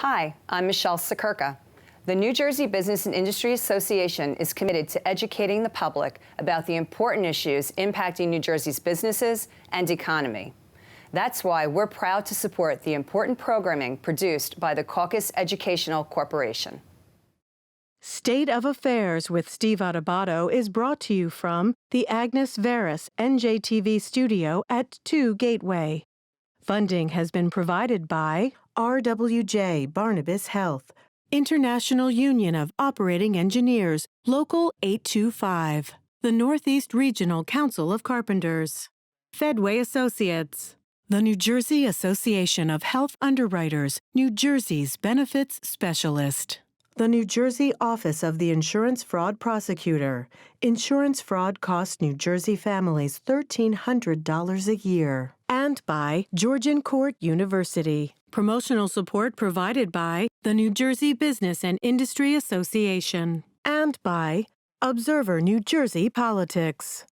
Hi, I'm Michelle Sakurka. The New Jersey Business and Industry Association is committed to educating the public about the important issues impacting New Jersey's businesses and economy. That's why we're proud to support the important programming produced by the Caucus Educational Corporation. State of Affairs with Steve Adubato is brought to you from the Agnes Veris NJTV studio at 2 Gateway. Funding has been provided by RWJ Barnabas Health, International Union of Operating Engineers, Local 825, the Northeast Regional Council of Carpenters, Fedway Associates, the New Jersey Association of Health Underwriters, New Jersey's benefits specialist, the New Jersey Office of the Insurance Fraud Prosecutor. Insurance fraud costs New Jersey families $1,300 a year. And by Georgian Court University. Promotional support provided by the New Jersey Business and Industry Association. And by Observer New Jersey Politics.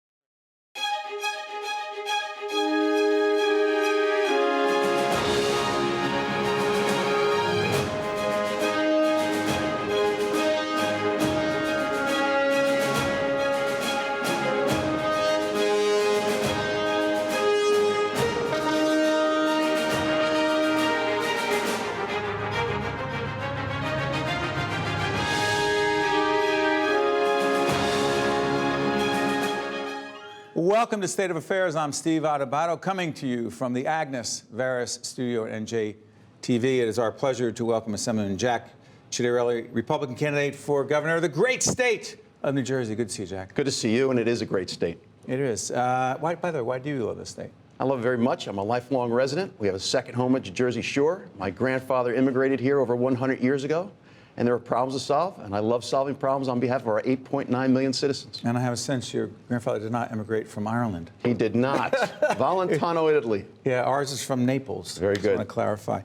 Welcome to State of Affairs. I'm Steve Adubato, coming to you from the Agnes Veris studio at NJTV. It is our pleasure to welcome Assemblyman Jack Ciattarelli, Republican candidate for governor of the great state of New Jersey. Good to see you, Jack. Good to see you, and it is a great state. It is. By the way, why do you love this state? I love it very much. I'm a lifelong resident. We have a second home at the Jersey Shore. My grandfather immigrated here over 100 years ago, and there are problems to solve, and I love solving problems on behalf of our 8.9 million citizens. And I have a sense your grandfather did not immigrate from Ireland. He did not. Valentano, Italy. Yeah, ours is from Naples. Very good. I want to clarify.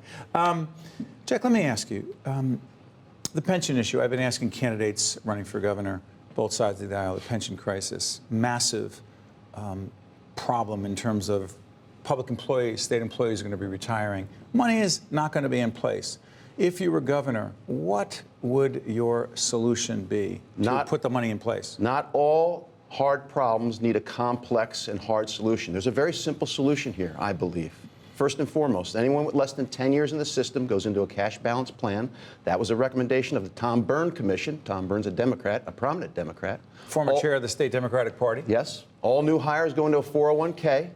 Jack, let me ask you, the pension issue. I've been asking candidates running for governor, both sides of the aisle, the pension crisis, massive problem in terms of public employees, state employees are going to be retiring. Money is not going to be in place. If you were governor, what would your solution be to put the money in place? Not all hard problems need a complex and hard solution. There's a very simple solution here, I believe. First and foremost, anyone with less than 10 years in the system goes into a cash balance plan. That was a recommendation of the Tom Byrne Commission. Tom Byrne's a Democrat, a prominent Democrat. Former chair of the state Democratic Party. Yes. All new hires go into a 401k.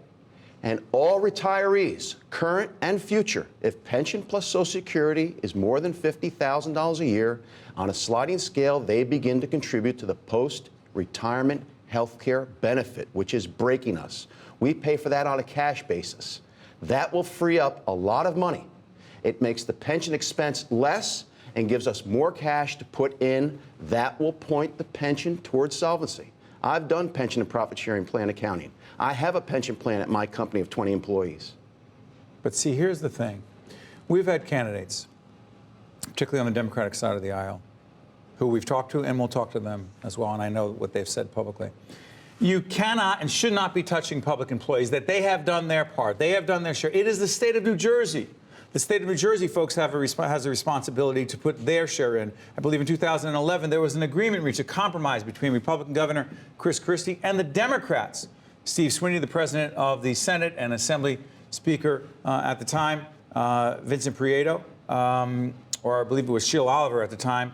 And all retirees, current and future, if pension plus Social Security is more than $50,000 a year, on a sliding scale, they begin to contribute to the post-retirement health care benefit, which is breaking us. We pay for that on a cash basis. That will free up a lot of money. It makes the pension expense less and gives us more cash to put in. That will point the pension towards solvency. I've done pension and profit sharing plan accounting. I have a pension plan at my company of 20 employees. But see, here's the thing. We've had candidates, particularly on the Democratic side of the aisle, who we've talked to, and we'll talk to them as well, and I know what they've said publicly. You cannot and should not be touching public employees, that they have done their part. They have done their share. It is the state of New Jersey. The state of New Jersey, folks, has a responsibility to put their share in. I believe in 2011, there was an agreement reached, a compromise between Republican Governor Chris Christie and the Democrats. Steve Sweeney, the president of the Senate and Assembly Speaker at the time, Vincent Prieto, or I believe it was Sheila Oliver at the time,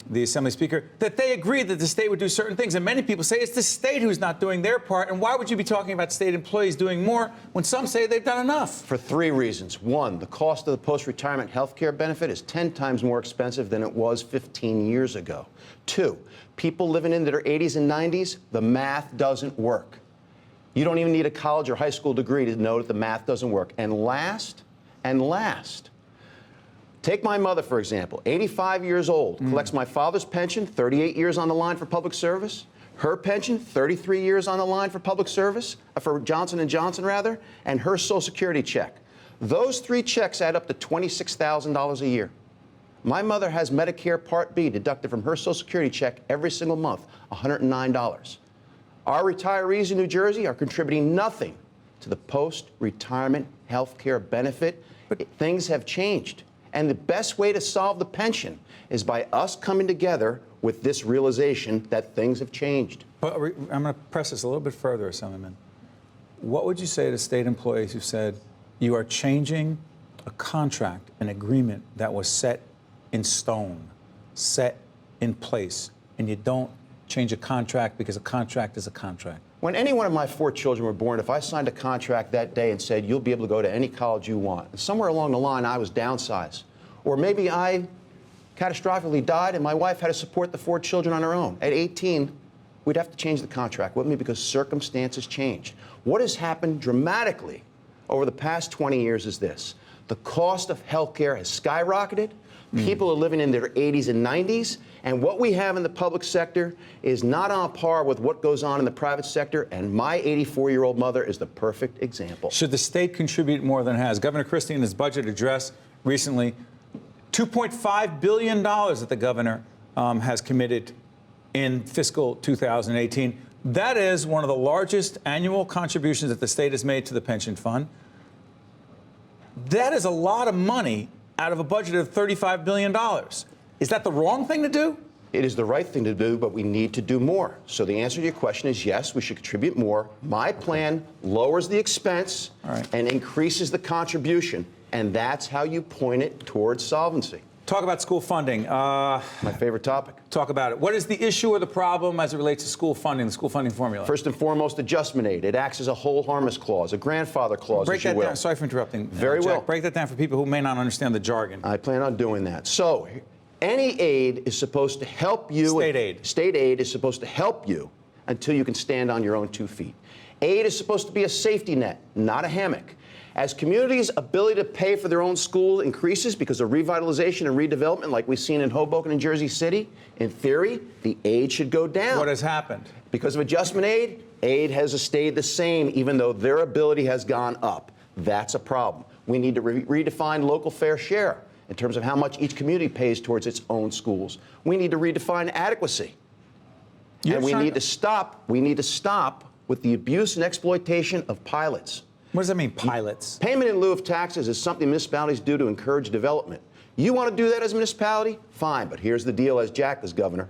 the Assembly Speaker, that they agreed that the state would do certain things. And many people say it's the state who's not doing their part. And why would you be talking about state employees doing more when some say they've done enough? For three reasons. One, the cost of the post-retirement health care benefit is 10 times more expensive than it was 15 years ago. Two, people living into their 80s and 90s, the math doesn't work. You don't even need a college or high school degree to know that the math doesn't work. And last, take my mother, for example, 85 years old, collects my father's pension, 38 years on the line for public service. Her pension, 33 years on the line for public service, for Johnson & Johnson, rather, and her Social Security check. Those three checks add up to $26,000 a year. My mother has Medicare Part B deducted from her Social Security check every single month, $109. Our retirees in New Jersey are contributing nothing to the post-retirement health care benefit. Things have changed. And the best way to solve the pension is by us coming together with this realization that things have changed. But I'm going to press this a little bit further, Assemblyman. What would you say to state employees who said you are changing a contract, an agreement that was set in stone, set in place, and you don't change a contract because a contract is a contract? When any one of my 4 children were born, if I signed a contract that day and said, you'll be able to go to any college you want, and somewhere along the line I was downsized, or maybe I catastrophically died and my wife had to support the 4 children on her own, at 18, we'd have to change the contract with me because circumstances changed. What has happened dramatically over the past 20 years is this. The cost of health care has skyrocketed. People are living in their 80s and 90s, and what we have in the public sector is not on par with what goes on in the private sector, and my 84-year-old mother is the perfect example. Should the state contribute more than it has? Governor Christie, in his budget address recently, $2.5 billion that the governor has committed in fiscal 2018. That is one of the largest annual contributions that the state has made to the pension fund. That is a lot of money out of a budget of $35 billion. Is that the wrong thing to do? It is the right thing to do, but we need to do more. So the answer to your question is yes, we should contribute more. My plan lowers the expense and increases the contribution, and that's how you point it towards solvency. Talk about school funding. My favorite topic. Talk about it. What is the issue or the problem as it relates to school funding, the school funding formula? First and foremost, adjustment aid. It acts as a hold harmless clause, a grandfather clause, Break that down. Sorry for interrupting. Very Jack. well. Break that down for people who may not understand the jargon. I plan on doing that. So, any aid is supposed to help you. State aid. State aid is supposed to help you until you can stand on your own 2 feet. Aid is supposed to be a safety net, not a hammock. As communities' ability to pay for their own school increases because of revitalization and redevelopment like we've seen in Hoboken and Jersey City, in theory, the aid should go down. What has happened? Because of adjustment aid, aid has stayed the same even though their ability has gone up. That's a problem. We need to redefine local fair share in terms of how much each community pays towards its own schools. We need to redefine adequacy. And we need to stop with the abuse and exploitation of pilots. What does that mean, pilots? Payment in lieu of taxes is something municipalities do to encourage development. You want to do that as a municipality? Fine, but here's the deal as Jack is governor.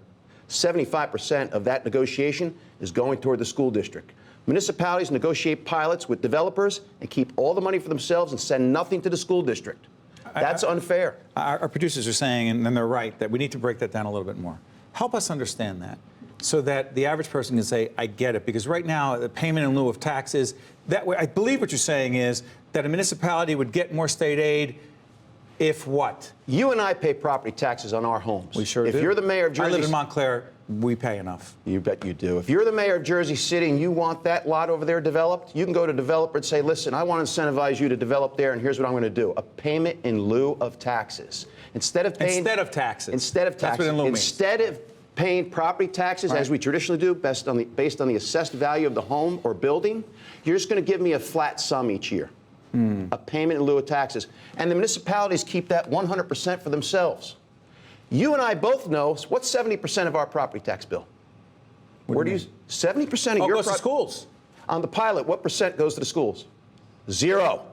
75% of that negotiation is going toward the school district. Municipalities negotiate pilots with developers and keep all the money for themselves and send nothing to the school district. That's unfair. Our producers are saying, and they're right, that we need to break that down a little bit more. Help us understand that so that the average person can say, I get it. Because right now, the payment in lieu of taxes, that way, I believe what you're saying is that a municipality would get more state aid if what? You and I pay property taxes on our homes. We sure do. If you're the mayor of Jersey... I live in Montclair. We pay enough. You bet you do. If you're the mayor of Jersey City and you want that lot over there developed, you can go to a developer and say, listen, I want to incentivize you to develop there, and here's what I'm going to do. A payment in lieu of taxes. Instead of taxes. That's what in lieu means. Instead of paying property taxes, as we traditionally do, based on the assessed value of the home or building, you're just going to give me a flat sum each year. A payment in lieu of taxes. And the municipalities keep that 100% for themselves. You and I both know what's 70% of our property tax bill? Where do you 70% of your goes to schools. On the pilot, what percent goes to the schools? 0.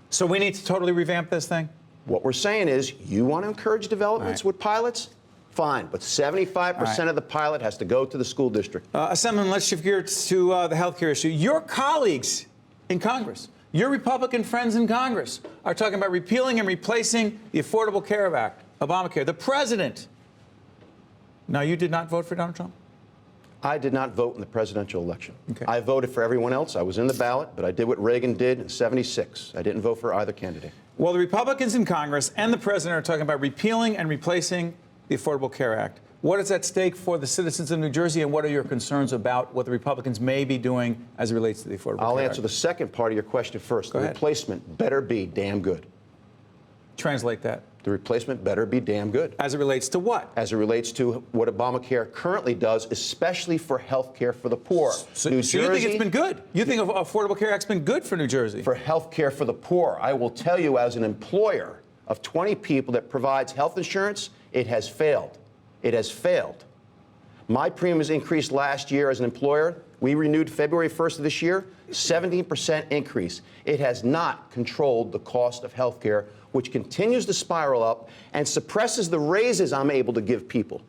So we need to totally revamp this thing? What we're saying is you want to encourage developments with pilots? Fine, but 75% of the pilot has to go to the school district. Assemblyman, let's shift gears to the health care issue. Your colleagues in Congress, your Republican friends in Congress, are talking about repealing and replacing the Affordable Care Act, Obamacare. The president. Now, you did not vote for Donald Trump? I did not vote in the presidential election. Okay. I voted for everyone else. I was in the ballot, but I did what Reagan did in '76. I didn't vote for either candidate. Well, the Republicans in Congress and the president are talking about repealing and replacing the Affordable Care Act. What is at stake for the citizens of New Jersey, and what are your concerns about what the Republicans may be doing as it relates to the Affordable Care Act? I'll answer the second part of your question first. Go ahead. Replacement better be damn good. Translate that. The replacement better be damn good. As it relates to what? As it relates to what Obamacare currently does, especially for health care for the poor. So you think it's been good? You think Affordable Care Act's been good for New Jersey? For health care for the poor. I will tell you, as an employer of 20 people that provides health insurance, it has failed. It has failed. My premiums increased last year as an employer. We renewed February 1st of this year, 17% increase. It has not controlled the cost of health care, which continues to spiral up and suppresses the raises I'm able to give people.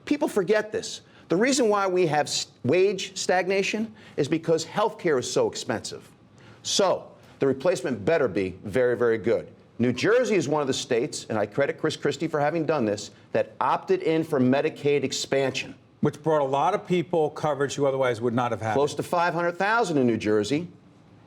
People forget this. The reason why we have wage stagnation is because health care is so expensive. So the replacement better be very, very good. New Jersey is one of the states, and I credit Chris Christie for having done this, that opted in for Medicaid expansion. Which brought a lot of people coverage who otherwise would not have had Close to 500,000 in New Jersey,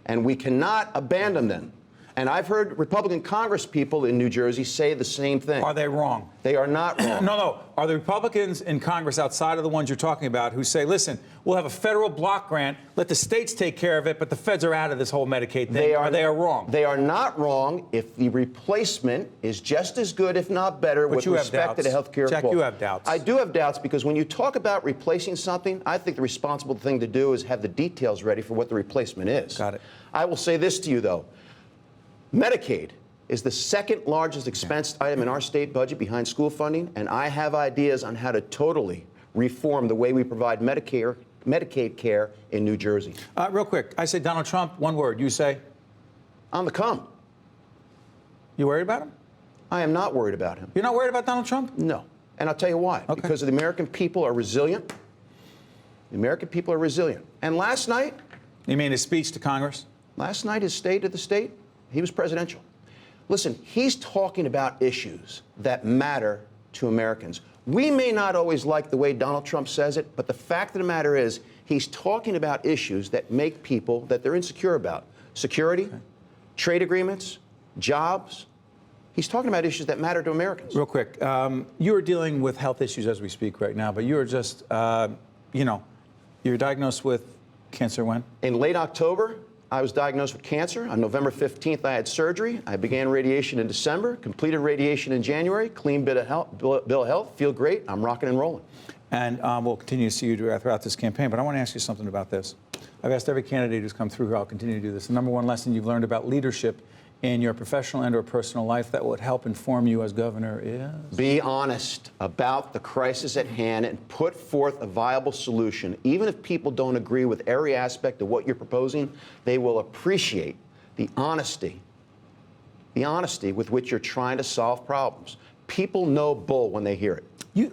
and we cannot abandon them. And I've heard Republican Congress people in New Jersey say the same thing. Are they wrong? They are not wrong. No. Are the Republicans in Congress outside of the ones you're talking about who say, listen, we'll have a federal block grant, let the states take care of it, but the feds are out of this whole Medicaid thing? They are wrong. They are not wrong if the replacement is just as good, if not better, with respect to the health care quality. Jack, you have doubts. I do have doubts because when you talk about replacing something, I think the responsible thing to do is have the details ready for what the replacement is. Got it. I will say this to you, though. Medicaid is the second largest expense item in our state budget behind school funding, and I have ideas on how to totally reform the way we provide Medicaid care in New Jersey. Real quick, I say Donald Trump, one word. You say? On the come. You worried about him? I am not worried about him. You're not worried about Donald Trump? No. And I'll tell you why. Okay. Because the American people are resilient. The American people are resilient. And last night... You mean his speech to Congress? Last night, his State of the State, he was presidential. Listen, he's talking about issues that matter to Americans. We may not always like the way Donald Trump says it, but the fact of the matter is he's talking about issues that make people, that they're insecure about. Security, trade agreements, jobs. He's talking about issues that matter to Americans. Real quick, you are dealing with health issues as we speak right now, but you are just, you were diagnosed with cancer when? In late October, I was diagnosed with cancer. On November 15th, I had surgery. I began radiation in December, completed radiation in January, clean bill of health, feel great. I'm rocking and rolling. And we'll continue to see you throughout this campaign. But I want to ask you something about this. I've asked every candidate who's come through here, I'll continue to do this. The number one lesson you've learned about leadership in your professional and or personal life that would help inform you as governor is? Be honest about the crisis at hand and put forth a viable solution. Even if people don't agree with every aspect of what you're proposing, they will appreciate the honesty with which you're trying to solve problems. People know bull when they hear it.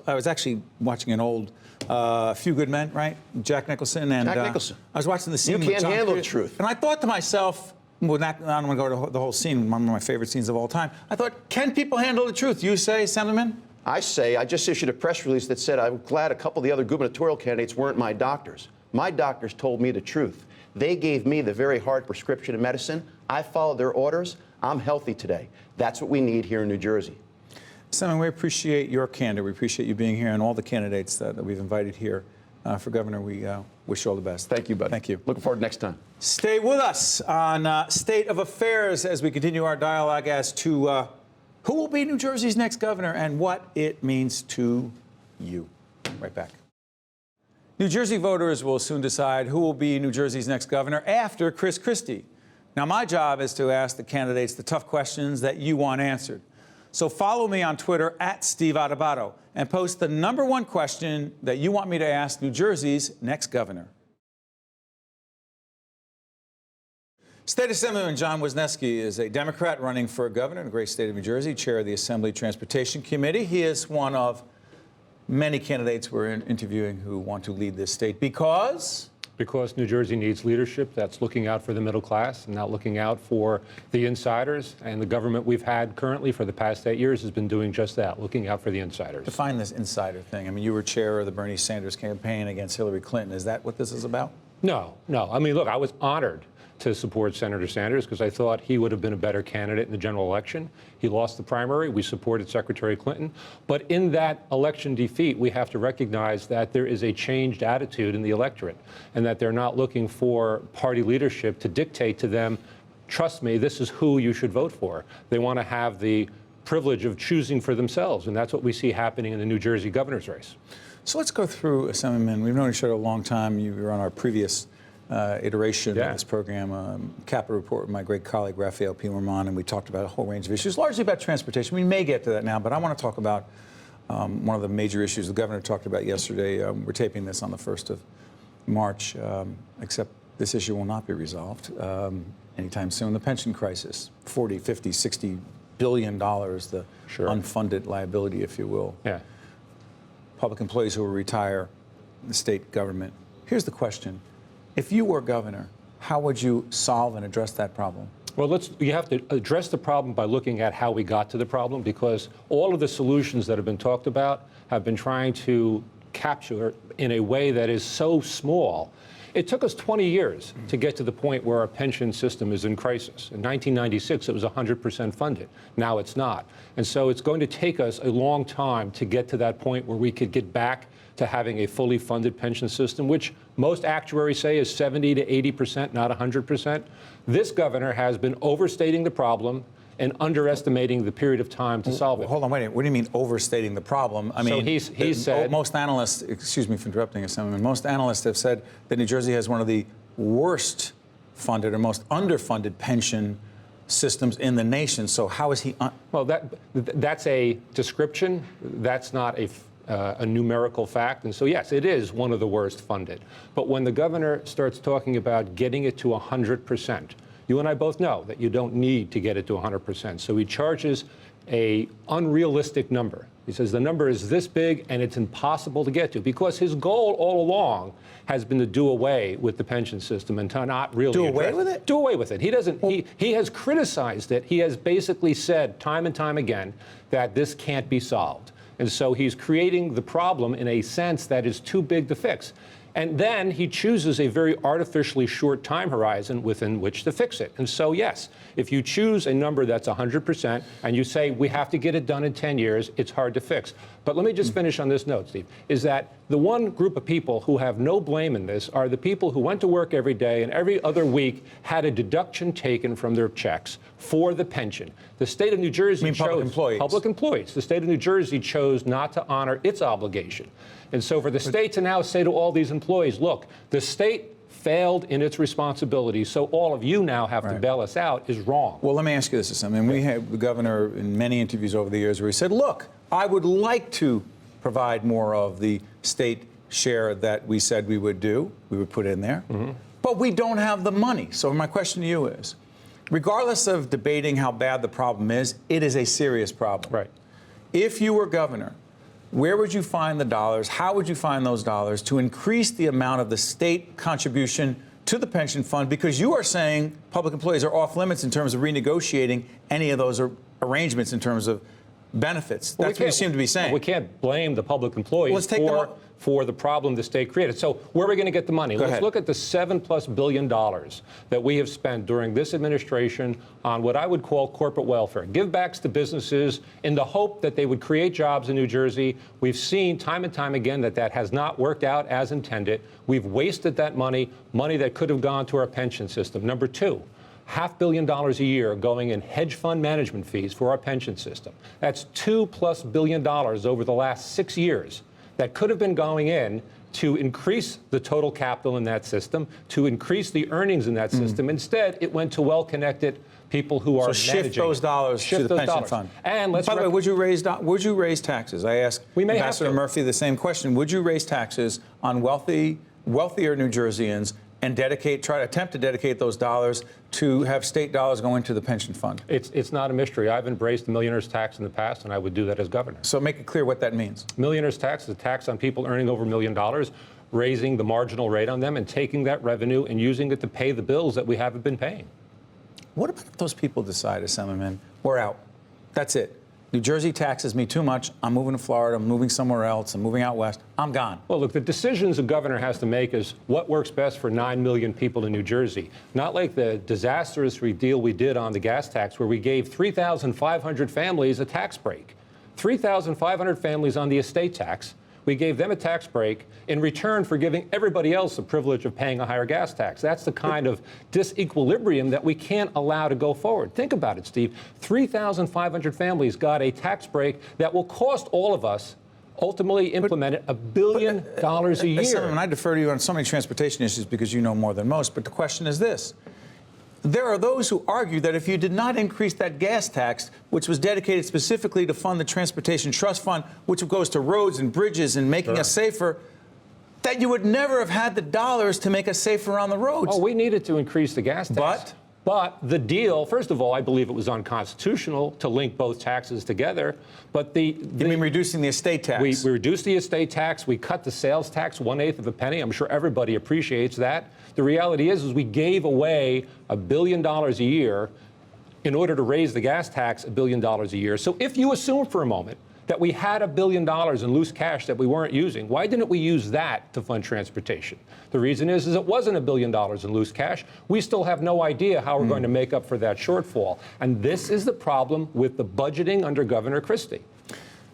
I was actually watching an old Few Good Men, right? Jack Nicholson. And, Jack Nicholson. I was watching the scene. You can't handle the truth. And I thought to myself, I don't want to go to the whole scene, one of my favorite scenes of all time. I thought, can people handle the truth? You say, Assemblyman? I just issued a press release that said I'm glad a couple of the other gubernatorial candidates weren't my doctors. My doctors told me the truth. They gave me the very hard prescription of medicine. I followed their orders. I'm healthy today. That's what we need here in New Jersey. Assemblyman, we appreciate your candor. We appreciate you being here and all the candidates that we've invited here for governor. We wish you all the best. Thank you, buddy. Thank you. Looking forward to next time. Stay with us on State of Affairs as we continue our dialogue as to who will be New Jersey's next governor and what it means to you. Right back. New Jersey voters will soon decide who will be New Jersey's next governor after Chris Christie. Now, my job is to ask the candidates the tough questions that you want answered. So follow me on Twitter @SteveAdebato and post the #1 question that you want me to ask New Jersey's next governor. State Assemblyman John Wisniewski is a Democrat running for governor in the great state of New Jersey, chair of the Assembly Transportation Committee. He is one of many candidates we're interviewing who want to lead this state because New Jersey needs leadership that's looking out for the middle class and not looking out for the insiders. And the government we've had currently for the past 8 years has been doing just that, looking out for the insiders. Define this insider thing. I mean, you were chair of the Bernie Sanders campaign against Hillary Clinton. Is that what this is about? No. I mean, look, I was honored to support Senator Sanders because I thought he would have been a better candidate in the general election. He lost the primary. We supported Secretary Clinton. But in that election defeat, we have to recognize that there is a changed attitude in the electorate and that they're not looking for party leadership to dictate to them, trust me, this is who you should vote for. They want to have the privilege of choosing for themselves, and that's what we see happening in the New Jersey governor's race. So let's go through, Assemblyman. We've known each other a long time. You were on our previous iteration of this program, Capital Report with my great colleague, Raphael P. Lerman, and we talked about a whole range of issues, largely about transportation. We may get to that now, but I want to talk about one of the major issues the governor talked about yesterday. We're taping this on the 1st of March, except this issue will not be resolved anytime soon. The pension crisis, 40, 50, 60 billion dollars, the unfunded liability, if you will. Yeah. Public employees who will retire, the state government. Here's the question. If you were governor, how would you solve and address that problem? Well, you have to address the problem by looking at how we got to the problem, because all of the solutions that have been talked about have been trying to capture in a way that is so small. It took us 20 years to get to the point where our pension system is in crisis. In 1996, it was 100% funded. Now it's not. And so it's going to take us a long time to get to that point where we could get back to having a fully funded pension system, which most actuaries say is 70 to 80%, not 100%. This governor has been overstating the problem and underestimating the period of time to solve it. Hold on, wait a minute. What do you mean overstating the problem? I mean, so he said, most analysts, excuse me for interrupting you, Senator, most analysts have said that New Jersey has one of the worst funded or most underfunded pension systems in the nation. So how is he? Well, that's a description. That's not a numerical fact. And so, yes, it is one of the worst funded. But when the governor starts talking about getting it to 100%, you and I both know that you don't need to get it to 100%. So he charges an unrealistic number. He says the number is this big and it's impossible to get to, because his goal all along has been to do away with the pension system and to not really do away with it? Do away with it. He doesn't. He has criticized it. He has basically said time and time again that this can't be solved. And so he's creating the problem in a sense that is too big to fix. And then he chooses a very artificially short time horizon within which to fix it. And so, yes, if you choose a number that's 100% and you say we have to get it done in 10 years, it's hard to fix. But let me just finish on this note, Steve, is that the one group of people who have no blame in this are the people who went to work every day and every other week had a deduction taken from their checks for the pension. The state of New Jersey chose public employees. The state of New Jersey chose not to honor its obligation. And so for the state to now say to all these employees, look, the state failed in its responsibility, so all of you now have to bail us out, is wrong. Well, let me ask you this. I mean, we had the governor in many interviews over the years where he said, look, I would like to provide more of the state share that we said we would do, we would put in there, but we don't have the money. So my question to you is, regardless of debating how bad the problem is, it is a serious problem. Right. If you were governor, where would you find the dollars? How would you find those dollars to increase the amount of the state contribution to the pension fund? Because you are saying public employees are off limits in terms of renegotiating any of those arrangements in terms of benefits. That's what you seem to be saying. We can't blame the public employees for the problem the state created. So where are we going to get the money? Let's look at the $7+ billion that we have spent during this administration on what I would call corporate welfare, givebacks to businesses in the hope that they would create jobs in New Jersey. We've seen time and time again that that has not worked out as intended. We've wasted that money that could have gone to our pension system. Number two, $500 million a year going in hedge fund management fees for our pension system. That's $2+ billion over the last 6 years that could have been going in to increase the total capital in that system, to increase the earnings in that system. Instead, it went to well-connected people who are managing. Shift those dollars to the pension fund. And let's by the way, would you raise taxes? I asked Ambassador Murphy the same question. Would you raise taxes on wealthier New Jerseyans and try to attempt to dedicate those dollars to have state dollars go into the pension fund? It's not a mystery. I've embraced the millionaire's tax in the past, and I would do that as governor. So make it clear what that means. Millionaire's tax is a tax on people earning over $1 million, raising the marginal rate on them and taking that revenue and using it to pay the bills that we haven't been paying. What about if those people decide, Assemblyman, we're out? That's it. New Jersey taxes me too much. I'm moving to Florida. I'm moving somewhere else. I'm moving out west. I'm gone. Well, look, the decisions a governor has to make is what works best for 9 million people in New Jersey. Not like the disastrous deal we did on the gas tax, where we gave 3,500 families a tax break. 3,500 families on the estate tax. We gave them a tax break in return for giving everybody else the privilege of paying a higher gas tax. That's the kind of disequilibrium that we can't allow to go forward. Think about it, Steve. 3,500 families got a tax break that will cost all of us, ultimately implemented, $1 billion a year. And I defer to you on so many transportation issues because you know more than most, but the question is this. there are those who argue that if you did not increase that gas tax, which was dedicated specifically to fund the Transportation Trust Fund, which goes to roads and bridges and making us safer, that you would never have had the dollars to make us safer on the roads. Oh, we needed to increase the gas tax. But the deal, first of all, I believe it was unconstitutional to link both taxes together. But you mean reducing the estate tax? We reduced the estate tax. We cut the sales tax 1/8 of a penny. I'm sure everybody appreciates that. The reality is we gave away $1 billion a year in order to raise the gas tax $1 billion a year. So if you assume for a moment that we had $1 billion in loose cash that we weren't using, why didn't we use that to fund transportation? The reason is it wasn't $1 billion in loose cash. We still have no idea how we're going to make up for that shortfall. And this is the problem with the budgeting under Governor Christie.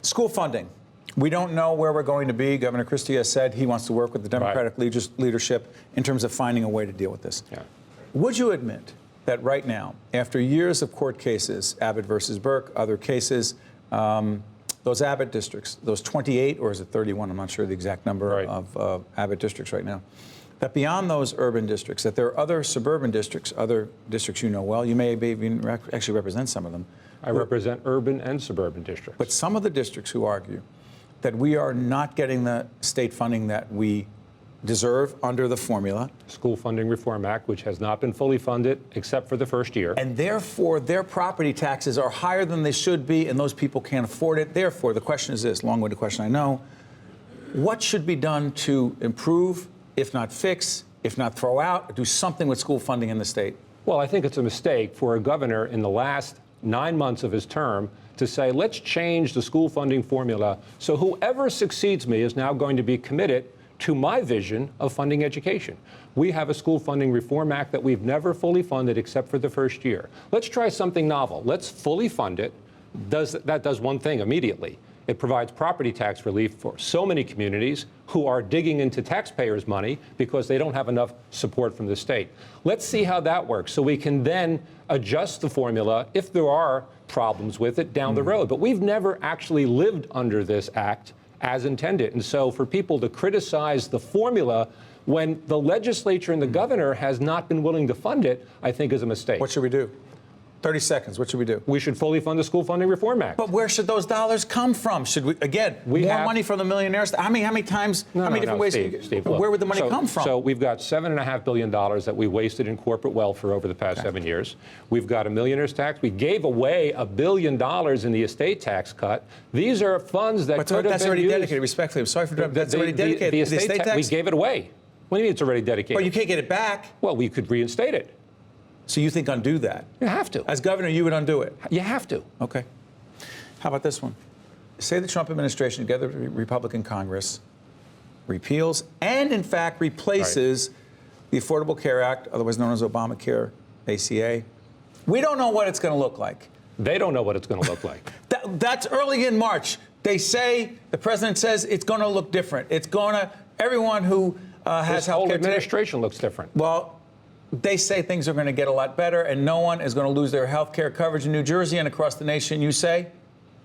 School funding. We don't know where we're going to be. Governor Christie has said he wants to work with the Democratic leadership in terms of finding a way to deal with this. Yeah. Would you admit that right now, after years of court cases, Abbott versus Burke, other cases, those Abbott districts, those 28, or is it 31? I'm not sure the exact number of Abbott districts right now. That beyond those urban districts, that there are other suburban districts, other districts you know well. You may even actually represent some of them. I represent urban and suburban districts. But some of the districts who argue that we are not getting the state funding that we deserve under the formula. School Funding Reform Act, which has not been fully funded except for the first year. And therefore, their property taxes are higher than they should be, and those people can't afford it. Therefore, the question is this, long-winded question, I know. What should be done to improve, if not fix, if not throw out, or do something with school funding in the state? Well, I think it's a mistake for a governor in the last 9 months of his term to say, let's change the school funding formula so whoever succeeds me is now going to be committed to my vision of funding education. We have a School Funding Reform Act that we've never fully funded except for the first year. Let's try something novel. Let's fully fund it. That does one thing immediately. It provides property tax relief for so many communities who are digging into taxpayers' money because they don't have enough support from the state. Let's see how that works so we can then adjust the formula if there are problems with it down the road. But we've never actually lived under this act as intended. And so for people to criticize the formula when the legislature and the governor has not been willing to fund it, I think is a mistake. What should we do? 30 seconds. What should we do? We should fully fund the School Funding Reform Act. But where should those dollars come from? Should we, again, more money from the millionaires? How many times, how many different ways? Steve, where would the money come from? So we've got $7.5 billion that we wasted in corporate welfare over the past 7 years. We've got a millionaire's tax. We gave away $1 billion in the estate tax cut. These are funds that could have been That's already used. dedicated, respectfully. I'm sorry for interrupting. That's already dedicated. The estate tax, we gave it away. What do you mean it's already dedicated? Well, you can't get it back. Well, we could reinstate it. So you think undo that? You have to. As governor, you would undo it? You have to. Okay. How about this one? Say the Trump administration, together with the Republican Congress, repeals and, in fact, replaces the Affordable Care Act, otherwise known as Obamacare, ACA. We don't know what it's going to look like. They don't know what it's going to look like. That's early in March. They say, the president says it's going to look different. It's going to, everyone who has health care. The whole administration looks different. Well, they say things are going to get a lot better and no one is going to lose their health care coverage in New Jersey and across the nation. You say?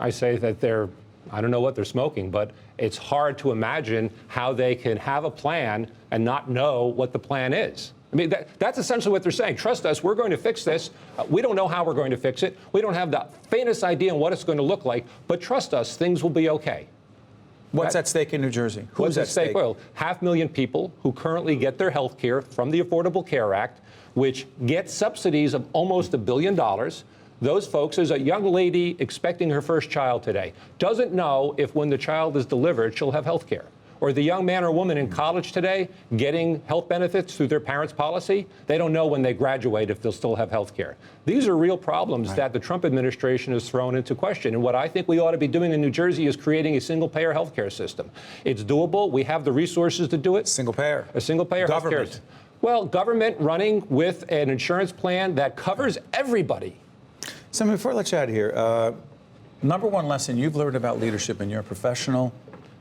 I say that I don't know what they're smoking, but it's hard to imagine how they can have a plan and not know what the plan is. I mean, that's essentially what they're saying. Trust us, we're going to fix this. We don't know how we're going to fix it. We don't have the faintest idea on what it's going to look like, but trust us, things will be okay. What's at stake in New Jersey? Who's at stake? Well, 500,000 people who currently get their health care from the Affordable Care Act, which gets subsidies of almost $1 billion. Those folks, there's a young lady expecting her first child today, doesn't know if when the child is delivered, she'll have health care. Or the young man or woman in college today getting health benefits through their parents' policy, they don't know when they graduate if they'll still have health care. These are real problems that the Trump administration has thrown into question. And what I think we ought to be doing in New Jersey is creating a single-payer health care system. It's doable. We have the resources to do it. Single-payer. A single-payer health care. Well, government running with an insurance plan that covers everybody. So before I let you out of here, number one lesson you've learned about leadership in your professional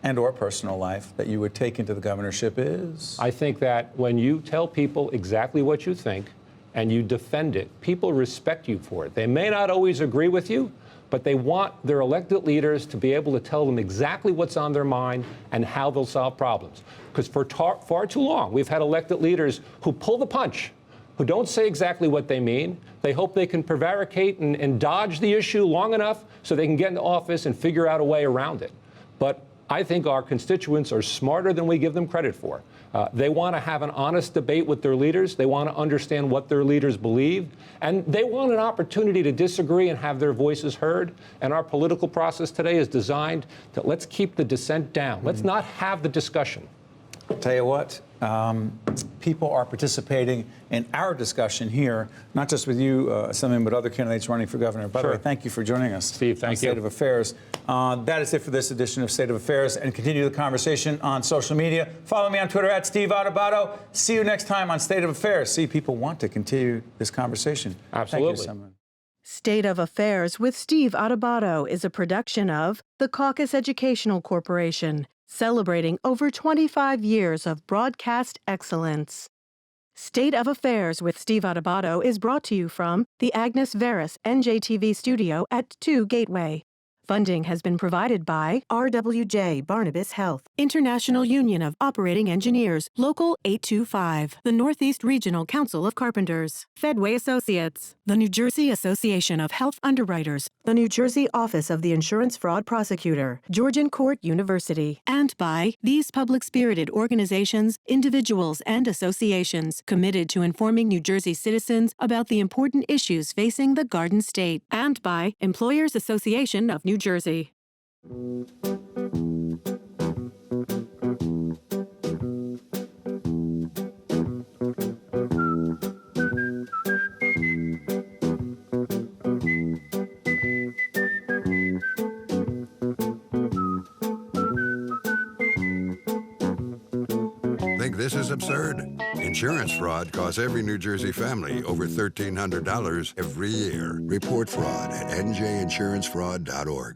and or personal life that you would take into the governorship is? I think that when you tell people exactly what you think and you defend it, people respect you for it. They may not always agree with you, but they want their elected leaders to be able to tell them exactly what's on their mind and how they'll solve problems. Because for far too long, we've had elected leaders who pull the punch, who don't say exactly what they mean. They hope they can prevaricate and dodge the issue long enough so they can get into office and figure out a way around it. But I think our constituents are smarter than we give them credit for. They want to have an honest debate with their leaders. They want to understand what their leaders believe. And they want an opportunity to disagree and have their voices heard. And our political process today is designed to let's keep the dissent down. Let's not have the discussion. Tell you what, people are participating in our discussion here, not just with you, Assemblyman, but other candidates running for governor. By the way, thank you for joining us. Steve, thank you. State of Affairs. That is it for this edition of State of Affairs, and continue the conversation on social media. Follow me on Twitter at Steve Adubato. See you next time on State of Affairs. See, people want to continue this conversation. Absolutely. Thank you, Assemblyman. State of Affairs with Steve Adubato is a production of the Caucus Educational Corporation, celebrating over 25 years of broadcast excellence. State of Affairs with Steve Adubato is brought to you from the Agnes Veris NJTV studio at 2 Gateway. Funding has been provided by RWJ Barnabas Health, International Union of Operating Engineers, Local 825, the Northeast Regional Council of Carpenters, Fedway Associates, the New Jersey Association of Health Underwriters, the New Jersey Office of the Insurance Fraud Prosecutor, Georgian Court University, and by these public-spirited organizations, individuals, and associations committed to informing New Jersey citizens about the important issues facing the Garden State, and by Employers Association of New Jersey. Think this is absurd? Insurance fraud costs every New Jersey family over $1,300 every year. Report fraud at njinsurancefraud.org.